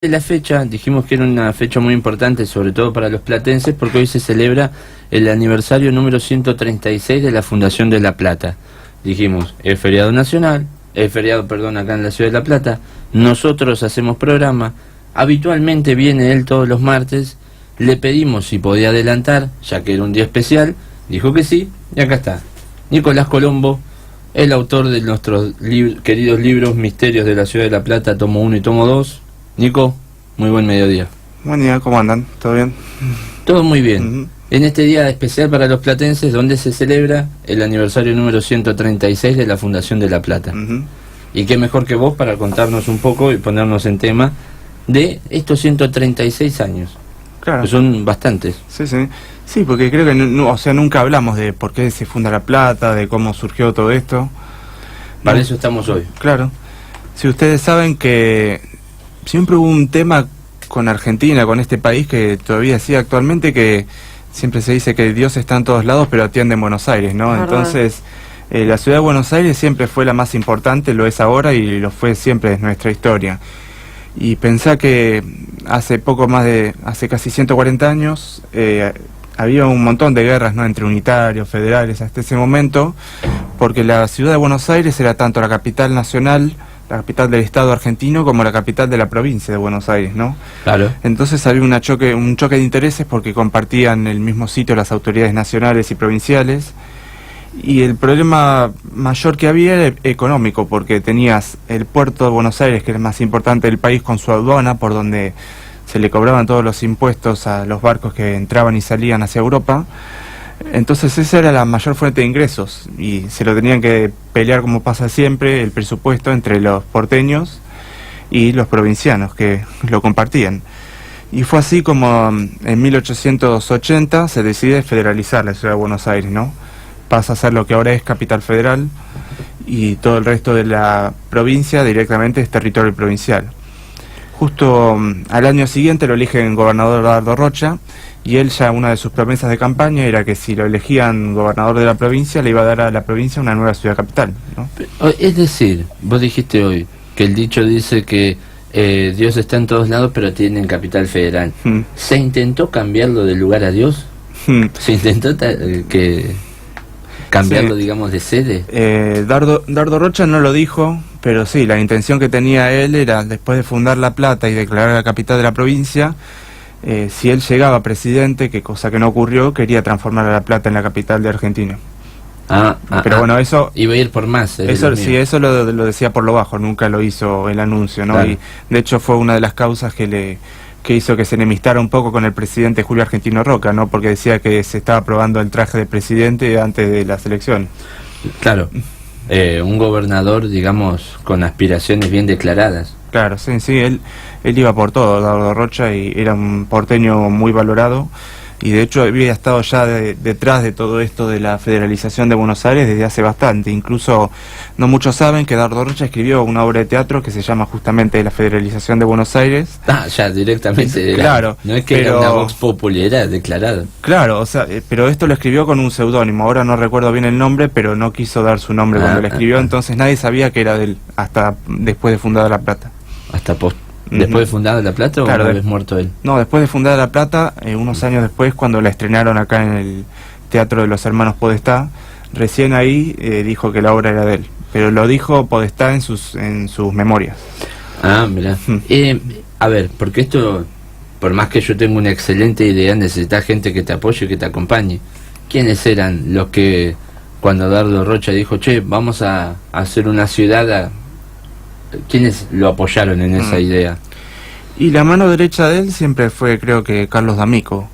La fecha, dijimos que era una fecha muy importante, sobre todo para los platenses, porque hoy se celebra el aniversario número 136 de la Fundación de La Plata. Dijimos, es feriado nacional, es feriado, perdón, acá en la ciudad de La Plata. Nosotros hacemos programa, habitualmente viene él todos los martes, le pedimos si podía adelantar, ya que era un día especial, dijo que sí, y acá está. Nicolás Colombo, el autor de nuestros queridos libros Misterios de la Ciudad de La Plata, tomo 1 y tomo 2. Nico, muy buen mediodía. Buen día, ¿cómo andan? ¿Todo bien? Todo muy bien. En este día especial para los platenses, donde se celebra el aniversario número 136 de la Fundación de La Plata. Y qué mejor que vos para contarnos un poco y ponernos en tema de estos 136 años. Claro. Que son bastantes. Sí, sí. Sí, porque creo que nunca hablamos de por qué se funda La Plata, de cómo surgió todo esto. Para eso estamos hoy. Claro. Si ustedes saben que siempre hubo un tema con Argentina, con este país, que todavía sigue actualmente, que siempre se dice que Dios está en todos lados, pero atiende en Buenos Aires, ¿no? Entonces, la ciudad de Buenos Aires siempre fue la más importante, lo es ahora y lo fue siempre en nuestra historia. Y pensá que hace casi 140 años, había un montón de guerras, ¿no?, entre unitarios, federales, hasta ese momento, porque la ciudad de Buenos Aires era tanto la capital nacional, la capital del Estado argentino, como la capital de la provincia de Buenos Aires, ¿no? Claro. Entonces había un choque de intereses porque compartían el mismo sitio las autoridades nacionales y provinciales, y el problema mayor que había era económico, porque tenías el puerto de Buenos Aires, que es el más importante del país, con su aduana, por donde se le cobraban todos los impuestos a los barcos que entraban y salían hacia Europa. Entonces esa era la mayor fuente de ingresos y se lo tenían que pelear, como pasa siempre, el presupuesto entre los porteños y los provincianos que lo compartían. Y fue así como en 1880 se decide federalizar la ciudad de Buenos Aires, ¿no? Pasa a ser lo que ahora es capital federal y todo el resto de la provincia directamente es territorio provincial. Justo al año siguiente lo eligen gobernador Dardo Rocha, y él ya, una de sus promesas de campaña era que si lo elegían gobernador de la provincia, le iba a dar a la provincia una nueva ciudad capital, ¿no? Es decir, vos dijiste hoy que el dicho dice que Dios está en todos lados, pero tiene en capital federal. ¿Se intentó cambiarlo de lugar a Dios? ¿Se intentó cambiarlo, sí, digamos, de sede? Dardo Rocha no lo dijo, pero sí, la intención que tenía él era, después de fundar La Plata y declarar la capital de la provincia, si él llegaba presidente, que cosa que no ocurrió, quería transformar a La Plata en la capital de Argentina. Pero bueno, eso iba a ir por más. Eso sí, eso lo decía por lo bajo, nunca lo hizo el anuncio, ¿no? Claro. Y de hecho fue una de las causas que hizo que se enemistara un poco con el presidente Julio Argentino Roca, ¿no? Porque decía que se estaba probando el traje de presidente antes de las elecciones. Claro. Un gobernador, digamos, con aspiraciones bien declaradas. Claro, sí, él iba por todo, Dardo Rocha, y era un porteño muy valorado, y de hecho había estado ya detrás de todo esto de la federalización de Buenos Aires desde hace bastante. Incluso no muchos saben que Dardo Rocha escribió una obra de teatro que se llama justamente La federalización de Buenos Aires. Ya directamente. Claro. No es que era una vox populi, era declarado. Claro, o sea, pero esto lo escribió con un seudónimo, ahora no recuerdo bien el nombre, pero no quiso dar su nombre cuando lo escribió, entonces nadie sabía que era de él, hasta después de fundada La Plata. Hasta ¿Después de fundada La Plata, claro, o una vez muerto él? No, después de fundada La Plata, unos años después, cuando la estrenaron acá en el Teatro de los Hermanos Podestá, recién ahí dijo que la obra era de él, pero lo dijo Podestá en sus memorias. Mirá. A ver, porque esto, por más que yo tenga una excelente idea, necesitas gente que te apoye y que te acompañe. ¿Quiénes eran los que, cuando Dardo Rocha dijo, che, vamos a hacer una ciudad, ¿quiénes lo apoyaron en esa idea? Y la mano derecha de él siempre fue, creo que, Carlos D'Amico,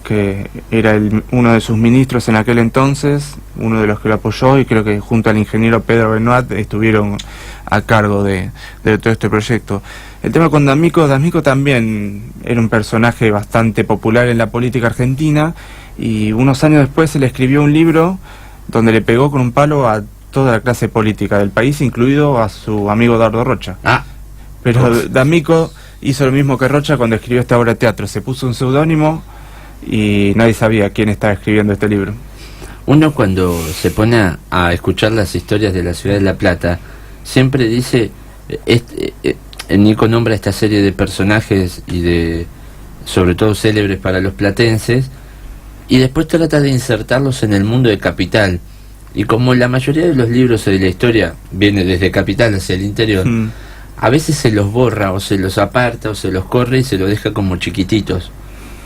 que era uno de sus ministros en aquel entonces, uno de los que lo apoyó, y creo que junto al ingeniero Pedro Benoit estuvieron a cargo de todo este proyecto. El tema con D'Amico también era un personaje bastante popular en la política argentina, y unos años después él escribió un libro donde le pegó con un palo a toda la clase política del país, incluido a su amigo Dardo Rocha. Pero D'Amico hizo lo mismo que Rocha cuando escribió esta obra de teatro, se puso un seudónimo y nadie sabía quién estaba escribiendo este libro. Uno, cuando se pone a escuchar las historias de la ciudad de La Plata, siempre dice, Nico nombra esta serie de personajes y de, sobre todo célebres para los platenses, y después trata de insertarlos en el mundo de Capital. Y como la mayoría de los libros de la historia viene desde Capital hacia el interior, a veces se los borra o se los aparta o se los corre y se los deja como chiquititos.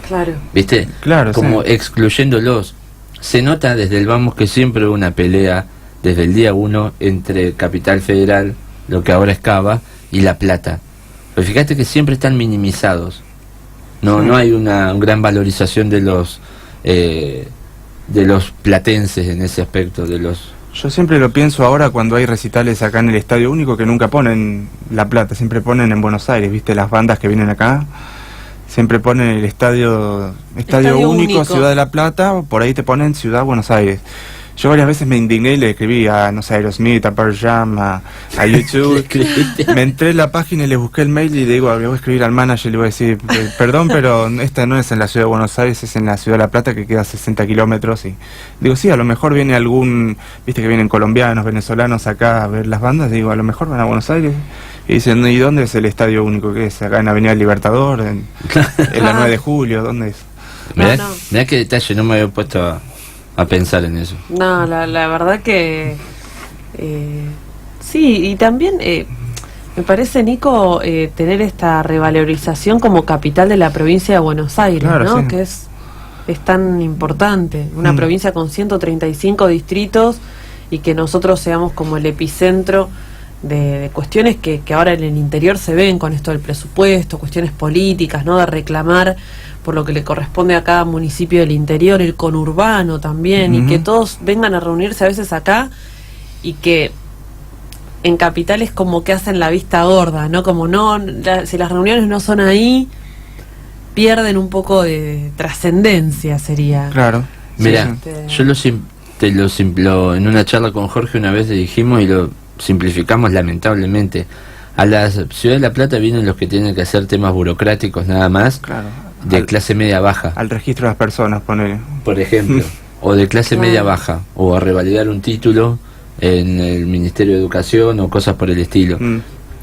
Claro. ¿Viste? Claro, como sí. excluyéndolos. Se nota desde el vamos que siempre hubo una pelea desde el día 1 entre Capital Federal, lo que ahora es Cava, y La Plata. Pero fíjate que siempre están minimizados. No hay una gran valorización de los platenses en ese aspecto, de los... Yo siempre lo pienso ahora cuando hay recitales acá en el Estadio Único que nunca ponen La Plata, siempre ponen en Buenos Aires, ¿viste? Las bandas que vienen acá siempre ponen el Estadio Único, Ciudad de La Plata, por ahí te ponen Ciudad Buenos Aires. Yo varias veces me indigné y le escribí a, no sé, Aerosmith, a Pearl Jam, a YouTube. Me entré en la página y le busqué el mail y le digo, le voy a escribir al manager y le voy a decir, perdón, pero esta no es en la ciudad de Buenos Aires, es en la ciudad de La Plata, que queda a 60 kilómetros. Y digo, sí, a lo mejor viene algún, viste que vienen colombianos, venezolanos acá a ver las bandas, digo, a lo mejor van a Buenos Aires. Y dicen, ¿y dónde es el Estadio Único? ¿Qué es? Acá en Avenida Libertador, en la 9 de julio, ¿dónde es? Mirá qué detalle, no me había puesto a pensar en eso. No, la verdad que sí, y también me parece, Nico, tener esta revalorización como capital de la provincia de Buenos Aires, claro, ¿no? Sí. Que es tan importante, una provincia con 135 distritos y que nosotros seamos como el epicentro de cuestiones que ahora en el interior se ven con esto del presupuesto, cuestiones políticas, ¿no? De reclamar por lo que le corresponde a cada municipio del interior, el conurbano también, y que todos vengan a reunirse a veces acá, y que en Capital es como que hacen la vista gorda, ¿no? Como si las reuniones no son ahí, pierden un poco de trascendencia, sería. Claro. Mira, yo en una charla con Jorge una vez le dijimos y lo simplificamos lamentablemente. A la ciudad de La Plata vienen los que tienen que hacer temas burocráticos nada más, Claro. de clase media baja, Al registro de las personas, ponele. por ejemplo, o de clase media baja, o a revalidar un título en el Ministerio de Educación o cosas por el estilo.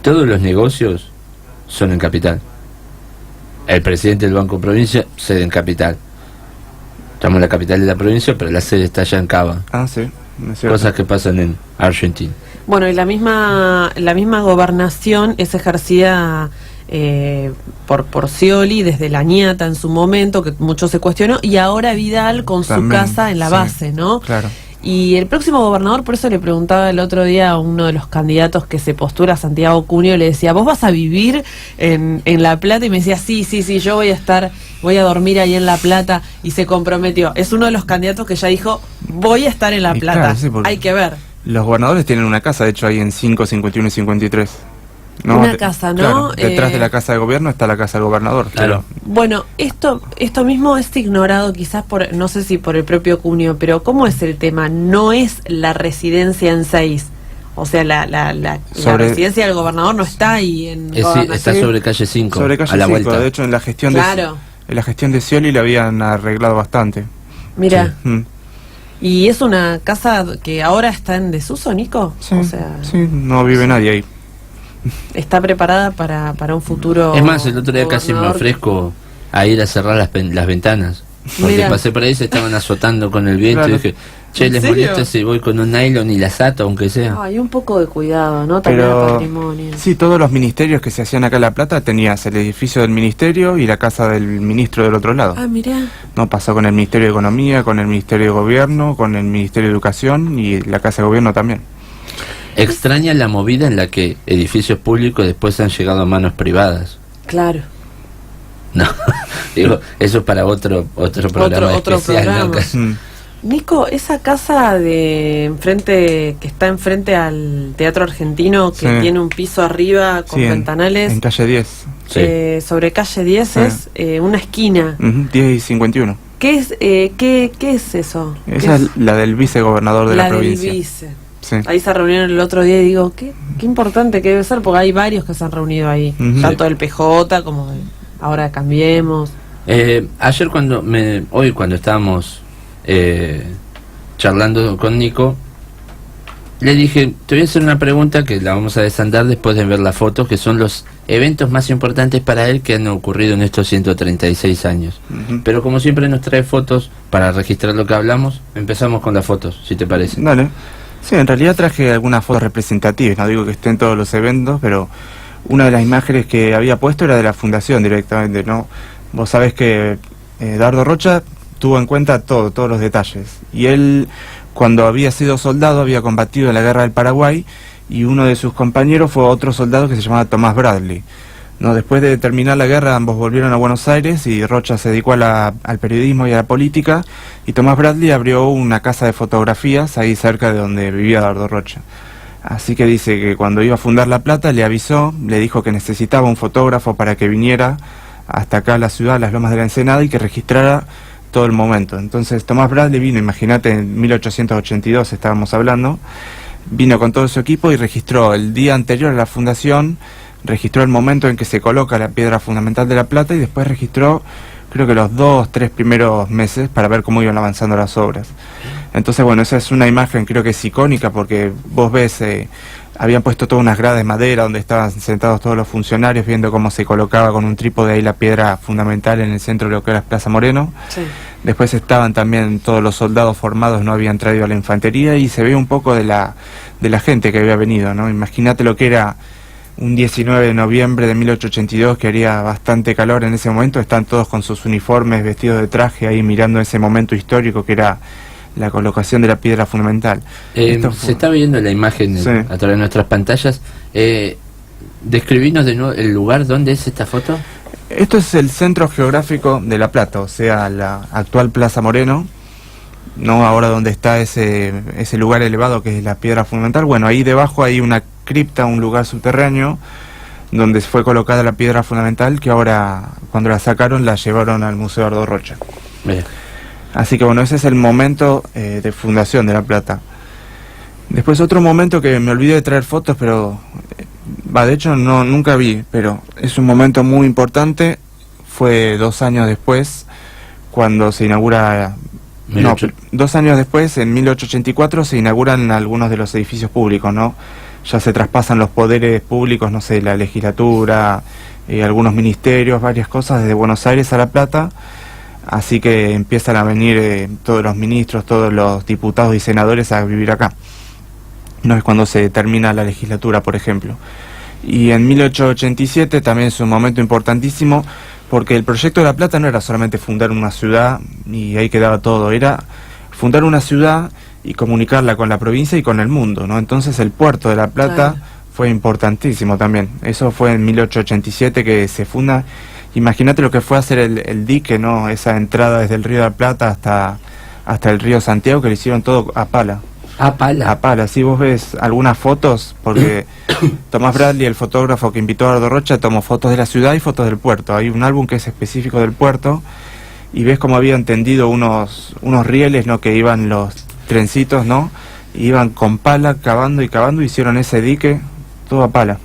Todos los negocios son en Capital. El presidente del Banco Provincia, sede en Capital. Estamos en la capital de la provincia, pero la sede está allá en Cava. Ah, sí. Es cierto. Cosas que pasan en Argentina. Bueno, y la misma gobernación es ejercida por Scioli desde la ñata en su momento, que mucho se cuestionó, y ahora Vidal con También, su casa en la sí, base, ¿no? Claro. Y el próximo gobernador, por eso le preguntaba el otro día a uno de los candidatos que se postula, Santiago Cunio, le decía, ¿vos vas a vivir en La Plata? Y me decía, sí, yo voy a dormir ahí en La Plata, y se comprometió. Es uno de los candidatos que ya dijo, voy a estar en La Y Plata. claro, sí, porque hay que ver. Los gobernadores tienen una casa, de hecho, ahí en 5, 51 y 53. ¿No? Una casa, ¿no? Claro, detrás de la casa de gobierno está la casa del gobernador. Claro. Bueno, esto mismo es ignorado quizás no sé si por el propio Cunio, pero ¿cómo es el tema? No es la residencia en 6. O sea, la residencia del gobernador no está ahí en Está sobre calle 5, Sobre calle a la 5, vuelta. de hecho, en la gestión Claro. de Scioli lo habían arreglado bastante. Mira, Mm. y es una casa que ahora está en desuso, Nico. Sí, O sea, sí, no vive nadie ahí. está preparada para un futuro. Es más, el otro día casi me gobernador. ofrezco a ir a cerrar las ventanas. Porque Mira. pasé por ahí, se estaban azotando con el viento. Claro. Y dije, che, ¿En ¿les serio? molesta si voy con un nylon y las ato, aunque sea? Hay un poco de cuidado, ¿no? También al Pero patrimonio. sí, todos los ministerios que se hacían acá en La Plata tenías el edificio del ministerio y la casa del ministro del otro lado. Ah, mirá. No pasó con el Ministerio de Economía, con el Ministerio de Gobierno, con el Ministerio de Educación y la Casa de Gobierno también. Extraña la movida en la que edificios públicos después han llegado a manos privadas. Claro. No, digo, eso es para otro programa Otro especial, ¿no? programa. Nico, esa casa que está enfrente al Teatro Argentino, que Sí. tiene un piso arriba con Sí, ventanales, en calle 10. Sí. sobre calle 10 Sí. es una esquina. 10 y 51. ¿Qué es eso? Esa es la del vicegobernador de la del provincia. vice. Sí. Ahí se reunieron el otro día y digo, qué importante que debe ser, porque hay varios que se han reunido ahí, Ujú. tanto del PJ como de Ahora Cambiemos. Ayer hoy cuando estábamos charlando con Nico, le dije, te voy a hacer una pregunta que la vamos a desandar después de ver las fotos, que son los eventos más importantes para él que han ocurrido en estos 136 años. Pero como siempre nos trae fotos para registrar lo que hablamos, empezamos con las fotos, si te parece. Dale. Sí, en realidad traje algunas fotos representativas, no digo que estén todos los eventos, pero una de las imágenes que había puesto era de la fundación directamente, ¿no? Vos sabés que Dardo Rocha tuvo en cuenta todos los detalles. Y él, cuando había sido soldado, había combatido en la guerra del Paraguay, y uno de sus compañeros fue otro soldado que se llamaba Tomás Bradley. No, después de terminar la guerra, ambos volvieron a Buenos Aires y Rocha se dedicó al periodismo y a la política, y Tomás Bradley abrió una casa de fotografías ahí cerca de donde vivía Dardo Rocha. Así que dice que cuando iba a fundar La Plata le avisó, le dijo que necesitaba un fotógrafo para que viniera hasta acá a la ciudad, a las Lomas de la Ensenada, y que registrara todo el momento. Entonces Tomás Bradley vino, imagínate, en 1882 estábamos hablando, vino con todo su equipo y registró el día anterior a la fundación, registró el momento en que se coloca la piedra fundamental de La Plata, y después registró, creo que los 2-3 primeros meses para ver cómo iban avanzando las obras. Entonces, bueno, esa es una imagen, creo que es icónica, porque vos ves, habían puesto todas unas gradas de madera donde estaban sentados todos los funcionarios viendo cómo se colocaba con un trípode ahí la piedra fundamental en el centro de lo que era Plaza Moreno. Sí. Después estaban también todos los soldados formados, no habían traído a la infantería, y se ve un poco de la gente que había venido, ¿no? Imagínate lo que era un 19 de noviembre de 1882, que haría bastante calor en ese momento, están todos con sus uniformes, vestidos de traje, ahí mirando ese momento histórico que era la colocación de la piedra fundamental. Se está viendo la imagen sí, a través de nuestras pantallas. Describinos de nuevo el lugar, ¿dónde es esta foto? Esto es el centro geográfico de La Plata, o sea, la actual Plaza Moreno, no ahora donde está ese lugar elevado que es la piedra fundamental. Bueno, ahí debajo hay una cripta, un lugar subterráneo donde fue colocada la piedra fundamental, que ahora cuando la sacaron la llevaron al Museo Dardo Rocha. Bien. Así que bueno, ese es el momento de fundación de La Plata. Después otro momento que me olvidé de traer fotos, pero de hecho nunca vi, pero es un momento muy importante. Fue 2 años después, cuando se inaugura... 2 años después, en 1884, se inauguran algunos de los edificios públicos, ¿no? Ya se traspasan los poderes públicos, no sé, la legislatura, algunos ministerios, varias cosas, desde Buenos Aires a La Plata. Así que empiezan a venir todos los ministros, todos los diputados y senadores a vivir acá. No es cuando se termina la legislatura, por ejemplo. Y en 1887 también es un momento importantísimo, porque el proyecto de La Plata no era solamente fundar una ciudad y ahí quedaba todo, era fundar una ciudad y comunicarla con la provincia y con el mundo, ¿no? Entonces el puerto de La Plata fue importantísimo también. Eso fue en 1887 que se funda. Imagínate lo que fue hacer el dique, ¿no? Esa entrada desde el río de la Plata hasta el río Santiago, que lo hicieron todo a pala. ¿A pala? A pala, sí, vos ves algunas fotos, porque Tomás Bradley, el fotógrafo que invitó a Dardo Rocha, tomó fotos de la ciudad y fotos del puerto. Hay un álbum que es específico del puerto, y ves cómo habían tendido unos rieles, ¿no? Que iban los trencitos, ¿no? Iban con pala, cavando y cavando, hicieron ese dique, todo a pala.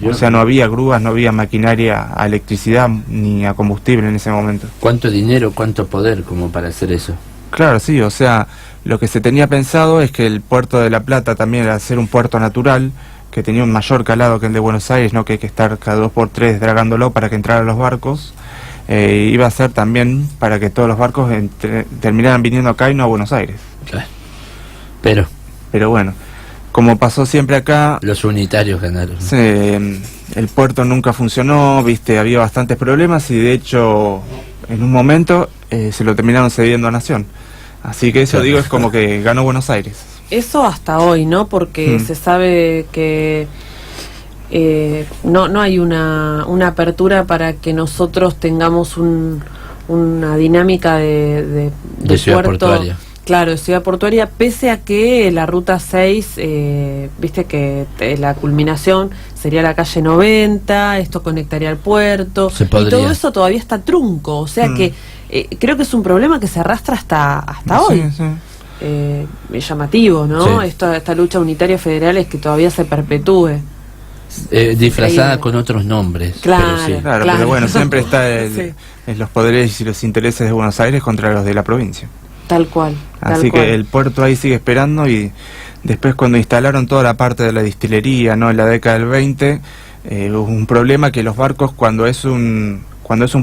O sea, no había grúas, no había maquinaria a electricidad ni a combustible en ese momento. ¿Cuánto dinero, cuánto poder como para hacer eso? Claro, sí, o sea, lo que se tenía pensado es que el puerto de La Plata también era ser un puerto natural, que tenía un mayor calado que el de Buenos Aires, ¿no? Que hay que estar cada 2x3 dragándolo para que entraran los barcos. Iba a ser también para que todos los barcos terminaran viniendo acá y no a Buenos Aires. Claro. Pero bueno, como pasó siempre acá... Los unitarios ganaron. Sí, el puerto nunca funcionó, viste, había bastantes problemas, y de hecho en un momento se lo terminaron cediendo a Nación. Así que eso, claro, digo, es como que ganó Buenos Aires. Eso hasta hoy, ¿no? Porque se sabe que no hay una apertura para que nosotros tengamos una dinámica de ciudad puerto portuaria. Claro, de ciudad portuaria, pese a que la ruta 6, viste que la culminación sería la calle 90, esto conectaría al puerto, y todo eso todavía está trunco, o sea que creo que es un problema que se arrastra hasta hoy. Sí. Es llamativo, ¿no? Sí. Esta lucha unitaria federal es que todavía se perpetúe. Disfrazada con otros nombres. Claro, pero sí. Claro, pero bueno, siempre está los poderes y los intereses de Buenos Aires contra los de la provincia. Tal cual. Así que el puerto ahí sigue esperando, y después cuando instalaron toda la parte de la distillería, ¿no? En la década del 20, un problema que los barcos, cuando es un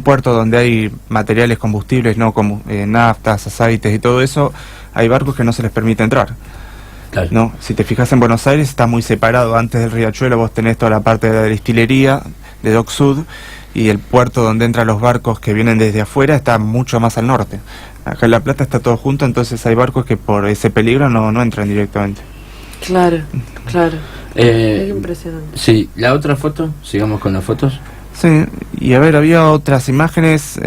puerto donde hay materiales combustibles, no como naftas, aceites y todo eso, hay barcos que no se les permite entrar. Claro. ¿No? Si te fijas en Buenos Aires está muy separado. Antes del riachuelo vos tenés toda la parte de la destilería de Dock Sud, y el puerto donde entran los barcos que vienen desde afuera está mucho más al norte. Acá en La Plata está todo junto, entonces hay barcos que por ese peligro no entran directamente. Claro, claro. Es impresionante. Sí, la otra foto, sigamos con las fotos. Sí, y a ver, había otras imágenes,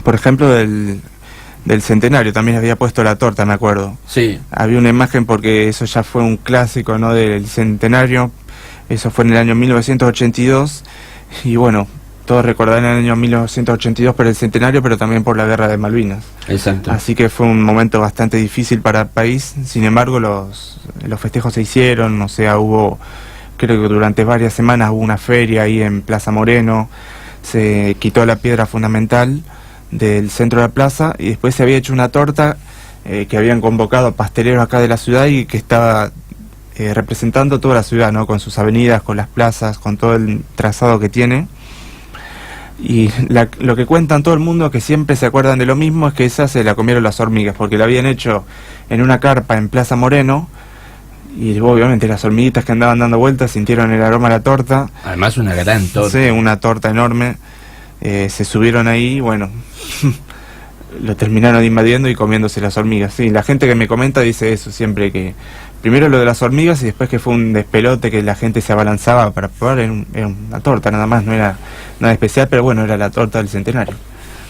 por ejemplo del centenario, también había puesto la torta, me acuerdo. Sí. Había una imagen porque eso ya fue un clásico, ¿no?, del centenario. Eso fue en el año 1982, y bueno, todos recordarán el año 1982 por el centenario, pero también por la guerra de Malvinas. Exacto. Así que fue un momento bastante difícil para el país. Sin embargo, los festejos se hicieron, o sea, creo que durante varias semanas hubo una feria ahí en Plaza Moreno, se quitó la piedra fundamental del centro de la plaza, y después se había hecho una torta que habían convocado a pasteleros acá de la ciudad y que estaba representando toda la ciudad, ¿no?, con sus avenidas, con las plazas, con todo el trazado que tiene. Y lo que cuentan todo el mundo, que siempre se acuerdan de lo mismo, es que esa se la comieron las hormigas, porque la habían hecho en una carpa en Plaza Moreno, y obviamente las hormiguitas que andaban dando vueltas sintieron el aroma a la torta. Además una gran torta. Sí, una torta enorme. Se subieron ahí, bueno, lo terminaron invadiendo y comiéndose las hormigas. Sí, la gente que me comenta dice eso siempre, que primero lo de las hormigas y después que fue un despelote, que la gente se abalanzaba para probar. Era una torta nada más, no era nada especial, pero bueno, era la torta del centenario.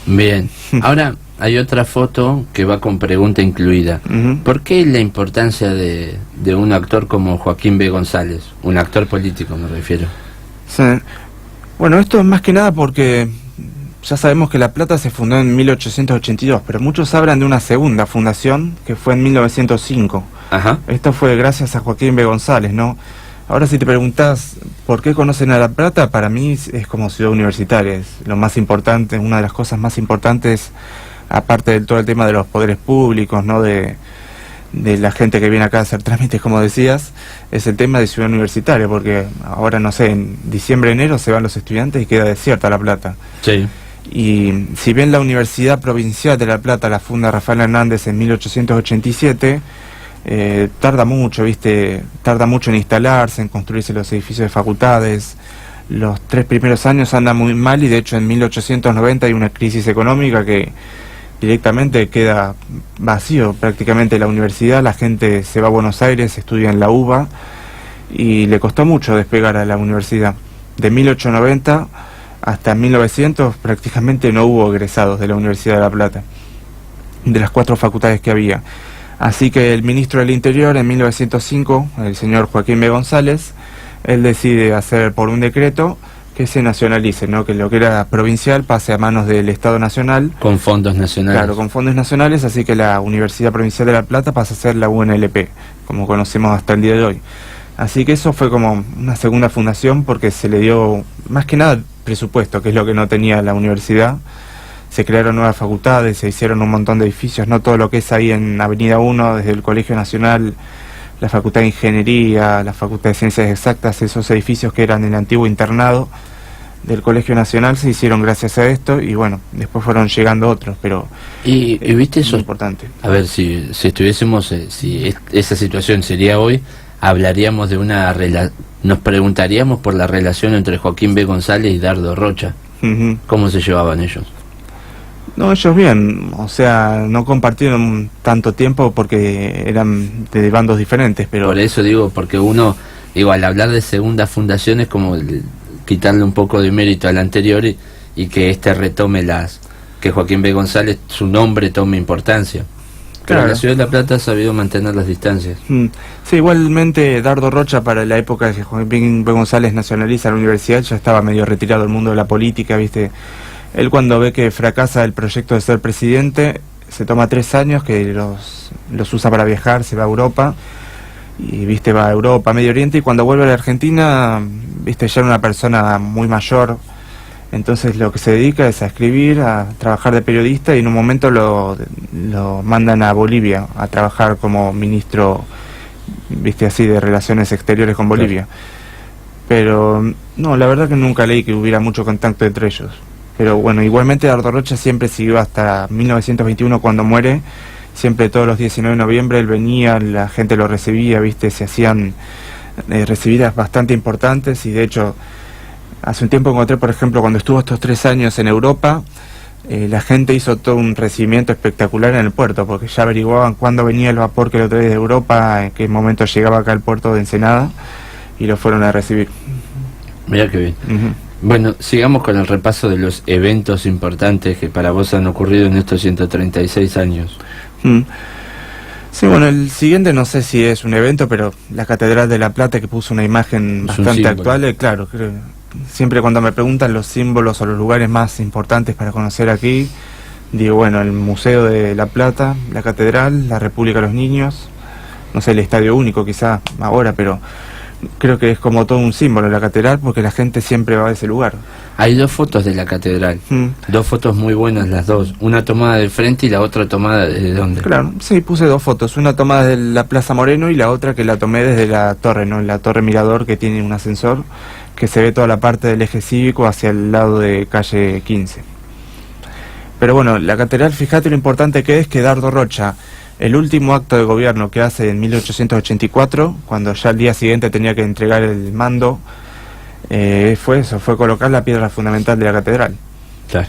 Bien, ahora hay otra foto que va con pregunta incluida. ¿Por qué la importancia de un actor como Joaquín B. González? Un actor político, me refiero. Sí. Bueno, esto es más que nada porque ya sabemos que La Plata se fundó en 1882, pero muchos hablan de una segunda fundación que fue en 1905. Ajá. Esto fue gracias a Joaquín B. González, ¿no? Ahora, si te preguntás por qué conocen a La Plata, para mí es como ciudad universitaria, es lo más importante, una de las cosas más importantes, aparte de todo el tema de los poderes públicos, ¿no?, de la gente que viene acá a hacer trámites, como decías, es el tema de ciudad universitaria, porque ahora, no sé, en diciembre, enero se van los estudiantes y queda desierta La Plata. Sí. Y si bien la Universidad Provincial de La Plata la funda Rafael Hernández en 1887, tarda mucho, tarda mucho en instalarse, en construirse los edificios de facultades. Los 3 primeros años anda muy mal, y de hecho en 1890 hay una crisis económica que directamente queda vacío prácticamente la universidad. La gente se va a Buenos Aires, estudia en la UBA, y le costó mucho despegar a la universidad. De 1890 hasta 1900 prácticamente no hubo egresados de la Universidad de La Plata, de las 4 facultades que había. Así que el ministro del Interior en 1905, el señor Joaquín B. González, él decide hacer por un decreto que se nacionalice, ¿no?, que lo que era provincial pase a manos del Estado Nacional. Con fondos nacionales. Claro, con fondos nacionales, así que la Universidad Provincial de La Plata pasa a ser la UNLP, como conocemos hasta el día de hoy. Así que eso fue como una segunda fundación, porque se le dio, más que nada, presupuesto, que es lo que no tenía la universidad. Se crearon nuevas facultades, se hicieron un montón de edificios, no todo lo que es ahí en Avenida 1, desde el Colegio Nacional, la Facultad de Ingeniería, la Facultad de Ciencias Exactas, esos edificios que eran el antiguo internado del Colegio Nacional se hicieron gracias a esto, y bueno, después fueron llegando otros, pero y viste eso, importante. A ver, si estuviésemos, esa situación sería hoy, hablaríamos de nos preguntaríamos por la relación entre Joaquín B. González y Dardo Rocha. ¿Cómo se llevaban ellos? No, ellos bien, o sea, no compartieron tanto tiempo porque eran de bandos diferentes, pero... Por eso digo, porque uno, al hablar de segunda fundación es como quitarle un poco de mérito al anterior y que retome que Joaquín B. González, su nombre tome importancia. Pero claro, la ciudad de La Plata ha sabido mantener las distancias. Sí, igualmente Dardo Rocha, para la época que Joaquín B. González nacionaliza la universidad, ya estaba medio retirado del mundo de la política, ¿viste? Él, cuando ve que fracasa el proyecto de ser presidente, se toma 3 años que los usa para viajar, se va a Europa, y va a Europa, Medio Oriente, y cuando vuelve a la Argentina, ya era una persona muy mayor. Entonces lo que se dedica es a escribir, a trabajar de periodista, y en un momento lo mandan a Bolivia a trabajar como ministro, así, de Relaciones Exteriores con Bolivia. pero no, la verdad que nunca leí que hubiera mucho contacto entre ellos. Pero bueno, igualmente Dardo Rocha siempre siguió hasta 1921 cuando muere. Siempre todos los 19 de noviembre él venía, la gente lo recibía, viste, se hacían recibidas bastante importantes. Y de hecho, hace un tiempo encontré, por ejemplo, cuando estuvo estos 3 años en Europa, la gente hizo todo un recibimiento espectacular en el puerto, porque ya averiguaban cuándo venía el vapor que lo traía de Europa, en qué momento llegaba acá al puerto de Ensenada, y lo fueron a recibir. Mirá qué bien. Bueno, sigamos con el repaso de los eventos importantes que para vos han ocurrido en estos 136 años. Sí, bueno, el siguiente no sé si es un evento, pero la Catedral de La Plata, que puso una imagen bastante actual, claro, creo, siempre cuando me preguntan los símbolos o los lugares más importantes para conocer aquí, digo, bueno, el Museo de La Plata, la Catedral, la República de los Niños, no sé, el Estadio Único quizá ahora, pero creo que es como todo un símbolo la catedral, porque la gente siempre va a ese lugar. Hay 2 fotos de la catedral, 2 fotos muy buenas las dos, una tomada de frente y la otra tomada ¿de dónde? Claro, sí, puse 2 fotos, una tomada de la Plaza Moreno y la otra que la tomé desde la torre, ¿no? La torre Mirador, que tiene un ascensor que se ve toda la parte del eje cívico hacia el lado de calle 15. Pero bueno, la catedral, fíjate lo importante que es que Dardo Rocha, el último acto de gobierno que hace en 1884, cuando ya al día siguiente tenía que entregar el mando, fue eso, fue colocar la piedra fundamental de la catedral. Claro.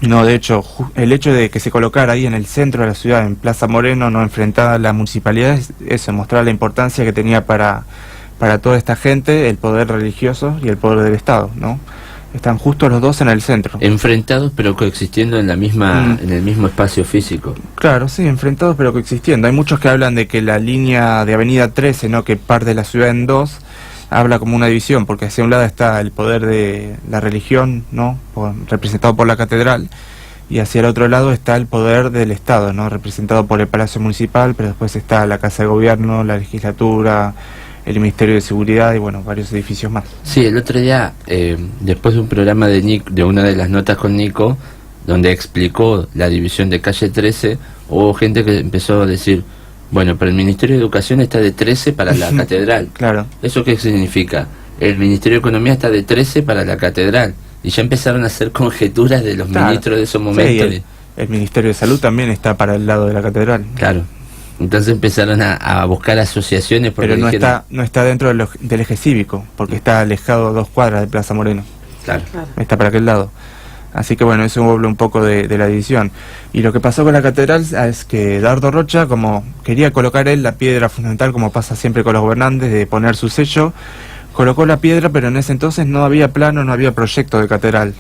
No, de hecho, el hecho de que se colocara ahí en el centro de la ciudad, en Plaza Moreno, no enfrentada a la municipalidad, eso, mostrar la importancia que tenía para toda esta gente, el poder religioso y el poder del Estado, ¿no? Están justo los dos en el centro. Enfrentados pero coexistiendo en la misma en el mismo espacio físico. Claro, sí, enfrentados pero coexistiendo. Hay muchos que hablan de que la línea de Avenida 13, ¿no?, que parte la ciudad en dos, habla como una división, porque hacia un lado está el poder de la religión, ¿no?, representado por la catedral, y hacia el otro lado está el poder del Estado, ¿no?, representado por el Palacio Municipal, pero después está la Casa de Gobierno, la Legislatura, el Ministerio de Seguridad y bueno, varios edificios más. Sí, el otro día, después de un programa de una de las notas con Nico, donde explicó la división de calle 13, hubo gente que empezó a decir, bueno, pero el Ministerio de Educación está de 13 para la catedral. Claro. ¿Eso qué significa? El Ministerio de Economía está de 13 para la catedral. Y ya empezaron a hacer conjeturas de los ministros de esos momentos. Sí, el Ministerio de Salud también está para el lado de la catedral. Claro. Entonces empezaron a buscar asociaciones. Porque pero dijeron, no está dentro del eje cívico, porque está alejado 2 cuadras de Plaza Moreno. Claro. Está para aquel lado. Así que bueno, eso habla un poco de la división. Y lo que pasó con la catedral es que Dardo Rocha, como quería colocar él la piedra fundamental, como pasa siempre con los gobernantes, de poner su sello, colocó la piedra, pero en ese entonces no había plano, no había proyecto de catedral.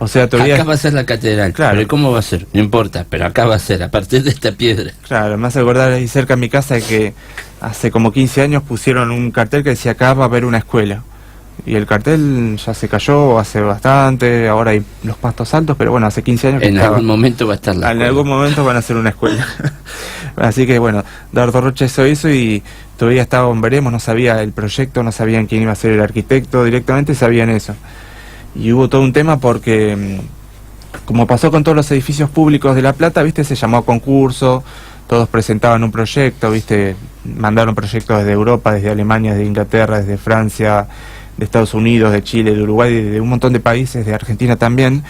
O sea, todavía... Acá va a ser la catedral, claro. Pero ¿cómo va a ser? No importa, pero acá va a ser, a partir de esta piedra. Claro, me hace acordar ahí cerca de mi casa que hace como 15 años pusieron un cartel que decía acá va a haber una escuela. Y el cartel ya se cayó hace bastante, ahora hay los pastos altos, pero bueno, hace 15 años que en algún momento va a estar la escuela. En algún momento van a hacer una escuela. Así que bueno, Dardo Rocha hizo eso y todavía estaba en veremos, no sabía el proyecto, no sabían quién iba a ser el arquitecto, directamente sabían eso. Y hubo todo un tema porque, como pasó con todos los edificios públicos de La Plata, viste, se llamó a concurso, todos presentaban un proyecto, viste, mandaron proyectos desde Europa, desde Alemania, desde Inglaterra, desde Francia, de Estados Unidos, de Chile, de Uruguay, de un montón de países, de Argentina también,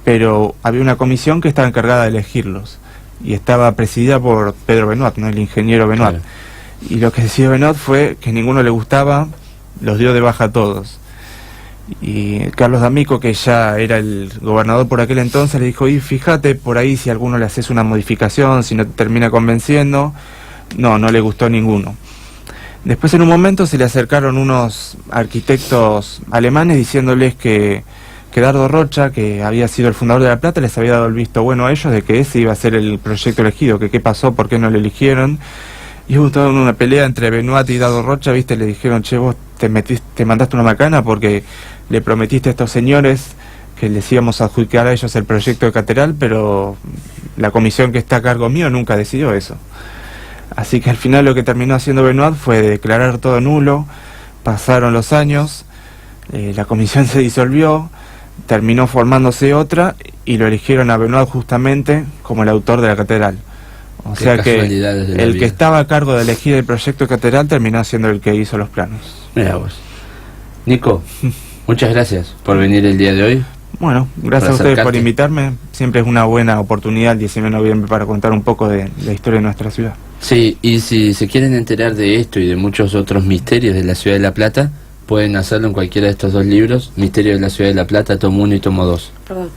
pero había una comisión que estaba encargada de elegirlos, y estaba presidida por Pedro Benoit, ¿no?, el ingeniero Benoit. Claro. Y lo que decidió Benoit fue que ninguno le gustaba, los dio de baja a todos. Y Carlos D'Amico, que ya era el gobernador por aquel entonces, le dijo, y fíjate por ahí si a alguno le haces una modificación, si no te termina convenciendo. No le gustó ninguno. Después en un momento se le acercaron unos arquitectos alemanes diciéndoles que Dardo Rocha, que había sido el fundador de La Plata, les había dado el visto bueno a ellos de que ese iba a ser el proyecto elegido, que qué pasó, por qué no lo eligieron. Y hubo toda una pelea entre Benoit y Dardo Rocha, viste, le dijeron, che, vos te mandaste una macana porque le prometiste a estos señores que les íbamos a adjudicar a ellos el proyecto de catedral, pero la comisión que está a cargo mío nunca decidió eso. Así que al final lo que terminó haciendo Benoit fue declarar todo nulo. Pasaron los años, la comisión se disolvió, terminó formándose otra y lo eligieron a Benoit justamente como el autor de la catedral. O sea que el que estaba a cargo de elegir el proyecto de catedral terminó siendo el que hizo los planos. Mirá vos. Nico, muchas gracias por venir el día de hoy. Bueno, gracias a ustedes por invitarme. Siempre es una buena oportunidad el 19 de noviembre para contar un poco de la historia de nuestra ciudad. Sí, y si se quieren enterar de esto y de muchos otros misterios de la ciudad de La Plata, pueden hacerlo en cualquiera de estos dos libros, Misterio de la ciudad de La Plata, tomo 1 y tomo 2. Perdón.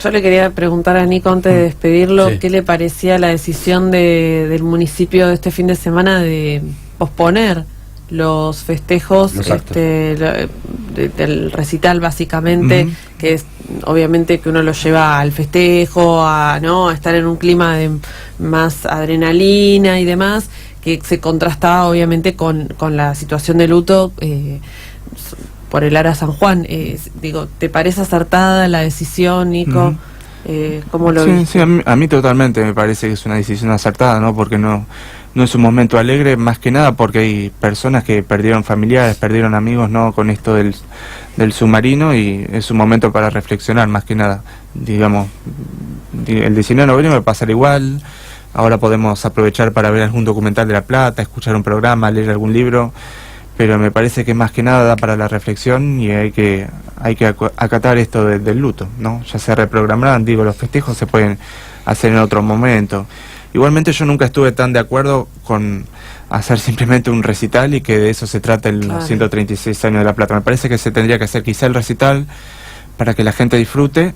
Yo le quería preguntar a Nico antes de despedirlo, Sí. ¿qué le parecía la decisión del municipio de este fin de semana de posponer los festejos Los actos. del recital básicamente, que es obviamente que uno lo lleva al festejo, a estar en un clima de más adrenalina y demás, que se contrastaba obviamente con la situación de luto por el Ara San Juan. Digo, ¿te parece acertada la decisión, Nico? ¿Cómo lo viste? Sí, a mí totalmente me parece que es una decisión acertada, ¿no? Porque no es un momento alegre, más que nada porque hay personas que perdieron familiares, perdieron amigos, ¿no? Con esto del submarino, y es un momento para reflexionar, más que nada. Digamos, el 19 de noviembre va a pasar igual, ahora podemos aprovechar para ver algún documental de La Plata, escuchar un programa, leer algún libro, pero me parece que más que nada da para la reflexión y hay que acatar esto del luto, ¿no? Ya se reprogramarán, los festejos se pueden hacer en otro momento. Igualmente yo nunca estuve tan de acuerdo con hacer simplemente un recital y que de eso se trata el Claro. 136 años de La Plata. Me parece que se tendría que hacer quizá el recital para que la gente disfrute,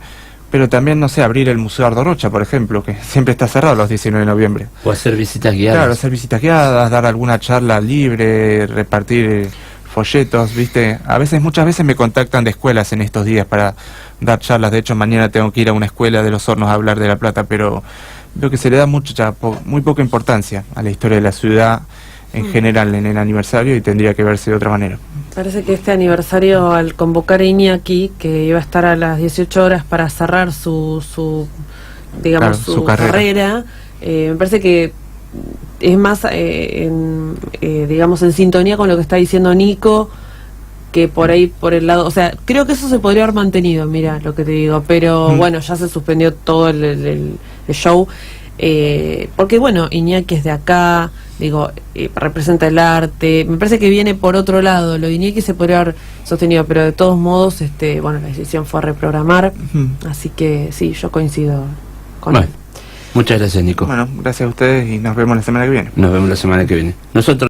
pero también, no sé, abrir el Museo Ardo Rocha, por ejemplo, que siempre está cerrado los 19 de noviembre. O hacer visitas guiadas. Claro, hacer visitas guiadas, dar alguna charla libre, repartir folletos, ¿viste? Muchas veces me contactan de escuelas en estos días para dar charlas. De hecho, mañana tengo que ir a una escuela de Los Hornos a hablar de La Plata, pero veo que se le da muy poca importancia a la historia de la ciudad en general en el aniversario, y tendría que verse de otra manera. Parece que este aniversario, al convocar a Iñaki, que iba a estar a las 18 horas para cerrar su carrera, me parece que es más digamos en sintonía con lo que está diciendo Nico, que por ahí, por el lado, o sea, creo que eso se podría haber mantenido, mira lo que te digo, pero bueno, ya se suspendió todo el show, porque bueno, Iñaki es de acá, representa el arte, me parece que viene por otro lado, lo de Iñaki se podría haber sostenido, pero de todos modos, la decisión fue reprogramar, así que sí, yo coincido con él. Muchas gracias, Nico. Bueno, gracias a ustedes y nos vemos la semana que viene. Nos vemos la semana que viene. Nosotros